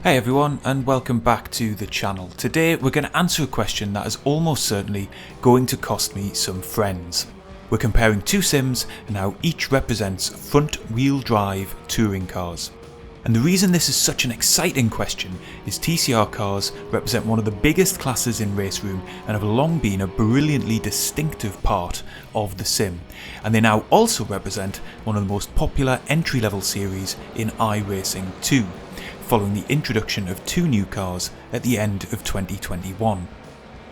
Hey everyone, and welcome back to the channel. Today we're going to answer a question that is almost certainly going to cost me some friends. We're comparing two sims and how each represents front wheel drive touring cars. And the reason this is such an exciting question is TCR cars represent one of the biggest classes in RaceRoom and have long been a brilliantly distinctive part of the sim. And they now also represent one of the most popular entry-level series in iRacing 2. Following the introduction of two new cars at the end of 2021.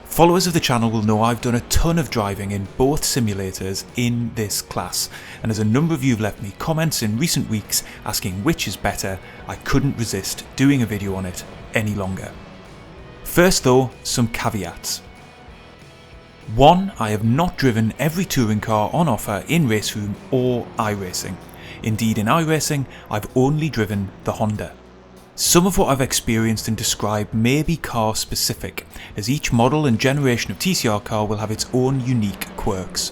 Followers of the channel will know I've done a ton of driving in both simulators in this class, and as a number of you have left me comments in recent weeks asking which is better, I couldn't resist doing a video on it any longer. First though, some caveats. 1. I have not driven every touring car on offer in RaceRoom or iRacing. Indeed, in iRacing, I've only driven the Honda. Some of what I've experienced and described may be car specific, as each model and generation of TCR car will have its own unique quirks.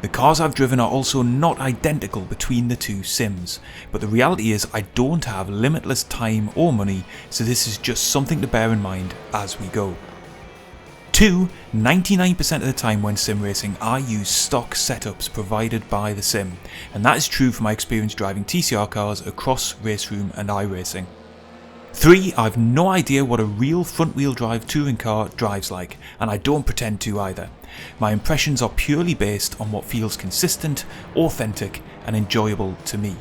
The cars I've driven are also not identical between the two sims, but the reality is I don't have limitless time or money, so this is just something to bear in mind as we go. 2. 99% of the time when sim racing I use stock setups provided by the sim, and that is true for my experience driving TCR cars across RaceRoom and iRacing. 3. I've no idea what a real front-wheel drive touring car drives like, and I don't pretend to either. My impressions are purely based on what feels consistent, authentic and enjoyable to me.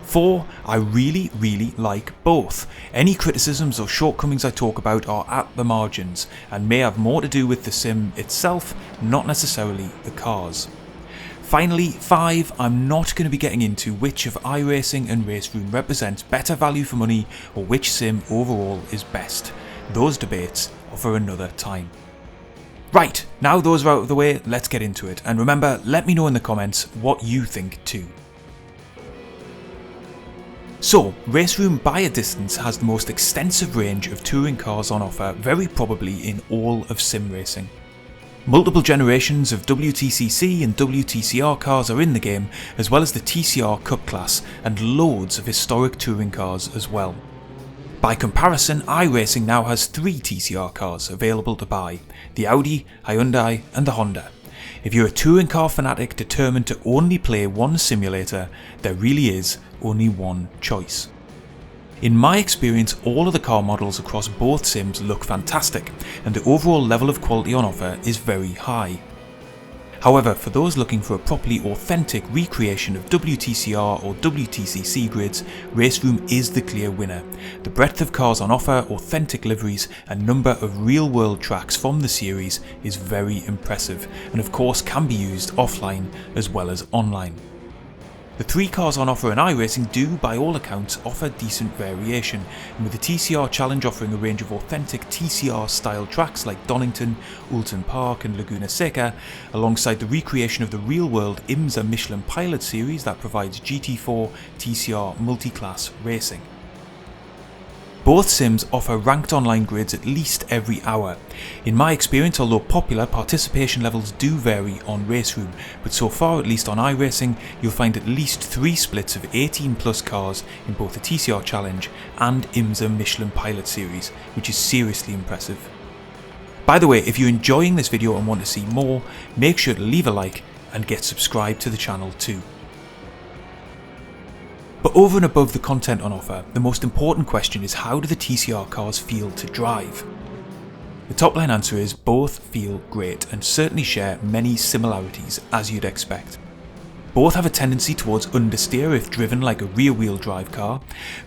4. I really like both. Any criticisms or shortcomings I talk about are at the margins, and may have more to do with the sim itself, not necessarily the cars. Finally, 5. I'm not going to be getting into which of iRacing and RaceRoom represents better value for money or which sim overall is best. Those debates are for another time. Right, now those are out of the way, let's get into it. And remember, let me know in the comments what you think too. So, RaceRoom by a distance has the most extensive range of touring cars on offer, very probably in all of sim racing. Multiple generations of WTCC and WTCR cars are in the game, as well as the TCR Cup class and loads of historic touring cars as well. By comparison, iRacing now has 3 TCR cars available to buy, the Audi, Hyundai and the Honda. If you're a touring car fanatic determined to only play one simulator, there really is only one choice. In my experience, all of the car models across both sims look fantastic, and the overall level of quality on offer is very high. However, for those looking for a properly authentic recreation of WTCR or WTCC grids, RaceRoom is the clear winner. The breadth of cars on offer, authentic liveries and number of real-world tracks from the series is very impressive, and of course can be used offline as well as online. The 3 cars on offer in iRacing do, by all accounts, offer decent variation, and with the TCR Challenge offering a range of authentic TCR style tracks like Donington, Oulton Park and Laguna Seca, alongside the recreation of the real-world IMSA Michelin Pilot series that provides GT4 TCR multi-class racing. Both sims offer ranked online grids at least every hour. In my experience, although popular, participation levels do vary on RaceRoom, but so far, at least on iRacing, you'll find at least 3 splits of 18 plus cars in both the TCR Challenge and IMSA Michelin Pilot series, which is seriously impressive. By the way, if you're enjoying this video and want to see more, make sure to leave a like and get subscribed to the channel too. But over and above the content on offer, the most important question is how do the TCR cars feel to drive? The top line answer is both feel great and certainly share many similarities as you'd expect. Both have a tendency towards understeer if driven like a rear wheel drive car.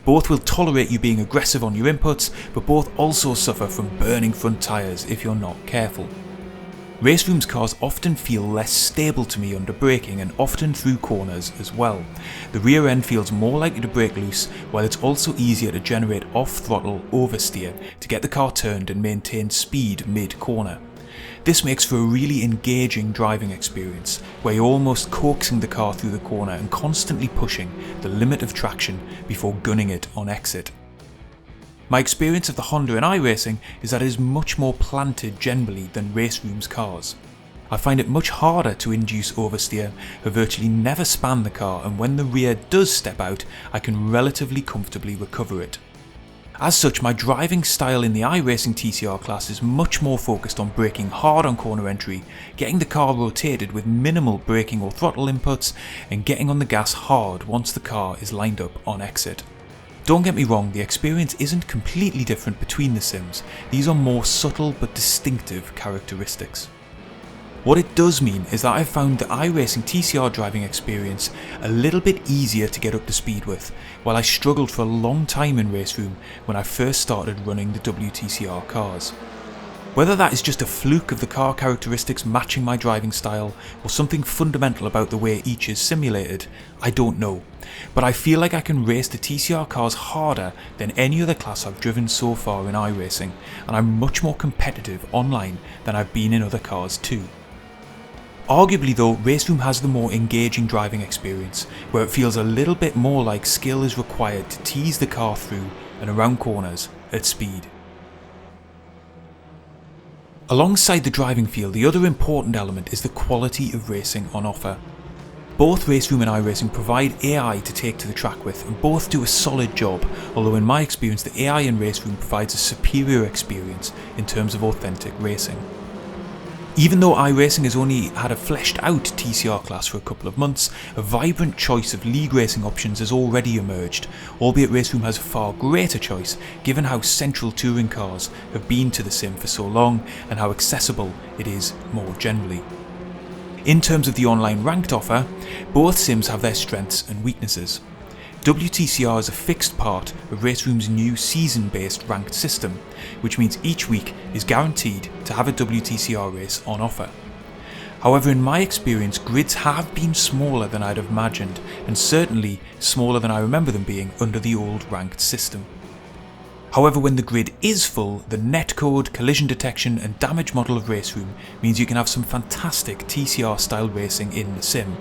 Both will tolerate you being aggressive on your inputs, but both also suffer from burning front tyres if you're not careful. RaceRoom's cars often feel less stable to me under braking and often through corners as well. The rear end feels more likely to break loose, while it's also easier to generate off-throttle oversteer to get the car turned and maintain speed mid-corner. This makes for a really engaging driving experience, where you're almost coaxing the car through the corner and constantly pushing the limit of traction before gunning it on exit. My experience of the Honda in iRacing is that it is much more planted generally than RaceRoom's cars. I find it much harder to induce oversteer, I virtually never span the car, and when the rear does step out, I can relatively comfortably recover it. As such, my driving style in the iRacing TCR class is much more focused on braking hard on corner entry, getting the car rotated with minimal braking or throttle inputs, and getting on the gas hard once the car is lined up on exit. Don't get me wrong, the experience isn't completely different between the sims. These are more subtle but distinctive characteristics. What it does mean is that I've found the iRacing TCR driving experience a little bit easier to get up to speed with, while I struggled for a long time in RaceRoom when I first started running the WTCR cars. Whether that is just a fluke of the car characteristics matching my driving style, or something fundamental about the way each is simulated, I don't know. But I feel like I can race the TCR cars harder than any other class I've driven so far in iRacing, and I'm much more competitive online than I've been in other cars too. Arguably though, RaceRoom has the more engaging driving experience, where it feels a little bit more like skill is required to tease the car through and around corners at speed. Alongside the driving feel, the other important element is the quality of racing on offer. Both RaceRoom and iRacing provide AI to take to the track with, and both do a solid job, although in my experience the AI in RaceRoom provides a superior experience in terms of authentic racing. Even though iRacing has only had a fleshed out TCR class for a couple of months, a vibrant choice of league racing options has already emerged, albeit RaceRoom has a far greater choice given how central touring cars have been to the sim for so long and how accessible it is more generally. In terms of the online ranked offer, both sims have their strengths and weaknesses. WTCR is a fixed part of RaceRoom's new season-based ranked system, which means each week is guaranteed to have a WTCR race on offer. However, in my experience, grids have been smaller than I'd have imagined, and certainly smaller than I remember them being under the old ranked system. However, when the grid is full, the netcode, collision detection and damage model of RaceRoom means you can have some fantastic TCR style racing in the sim.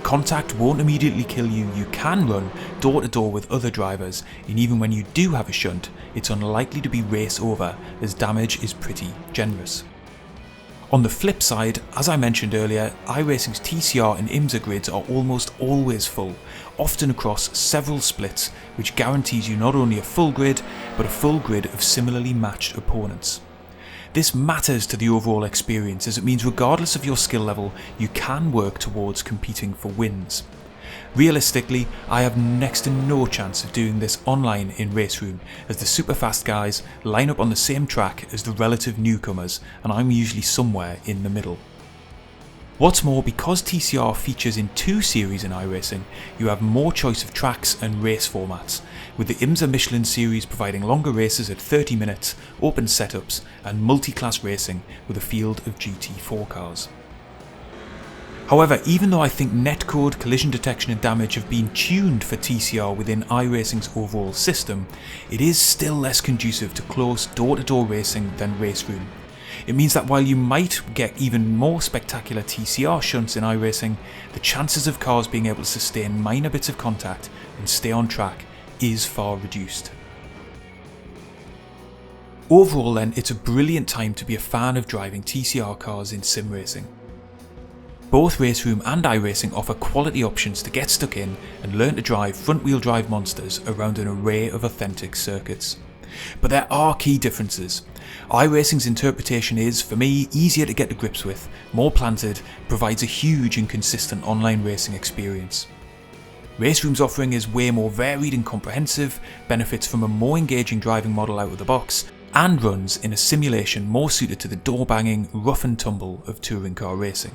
Contact won't immediately kill you, you can run door to door with other drivers, and even when you do have a shunt, it's unlikely to be race over as damage is pretty generous. On the flip side, as I mentioned earlier, iRacing's TCR and IMSA grids are almost always full, often across several splits, which guarantees you not only a full grid, but a full grid of similarly matched opponents. This matters to the overall experience as it means regardless of your skill level, you can work towards competing for wins. Realistically, I have next to no chance of doing this online in RaceRoom, as the super fast guys line up on the same track as the relative newcomers, and I'm usually somewhere in the middle. What's more, because TCR features in 2 series in iRacing, you have more choice of tracks and race formats, with the IMSA Michelin series providing longer races at 30 minutes, open setups and multi-class racing with a field of GT4 cars. However, even though I think netcode, collision detection and damage have been tuned for TCR within iRacing's overall system, it is still less conducive to close door-to-door racing than RaceRoom. It means that while you might get even more spectacular TCR shunts in iRacing, the chances of cars being able to sustain minor bits of contact and stay on track is far reduced. Overall then, it's a brilliant time to be a fan of driving TCR cars in sim racing. Both RaceRoom and iRacing offer quality options to get stuck in and learn to drive front-wheel drive monsters around an array of authentic circuits. But there are key differences. iRacing's interpretation is, for me, easier to get to grips with, more planted, provides a huge and consistent online racing experience. RaceRoom's offering is way more varied and comprehensive, benefits from a more engaging driving model out of the box, and runs in a simulation more suited to the door-banging, rough and tumble of touring car racing.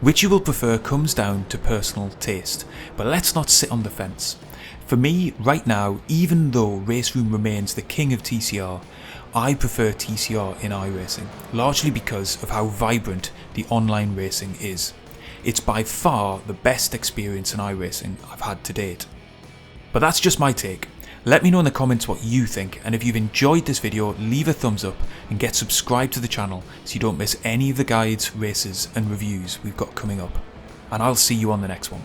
Which you will prefer comes down to personal taste, but let's not sit on the fence. For me, right now, even though RaceRoom remains the king of TCR, I prefer TCR in iRacing, largely because of how vibrant the online racing is. It's by far the best experience in iRacing I've had to date. But that's just my take. Let me know in the comments what you think, and if you've enjoyed this video, leave a thumbs up and get subscribed to the channel so you don't miss any of the guides, races and reviews we've got coming up. And I'll see you on the next one.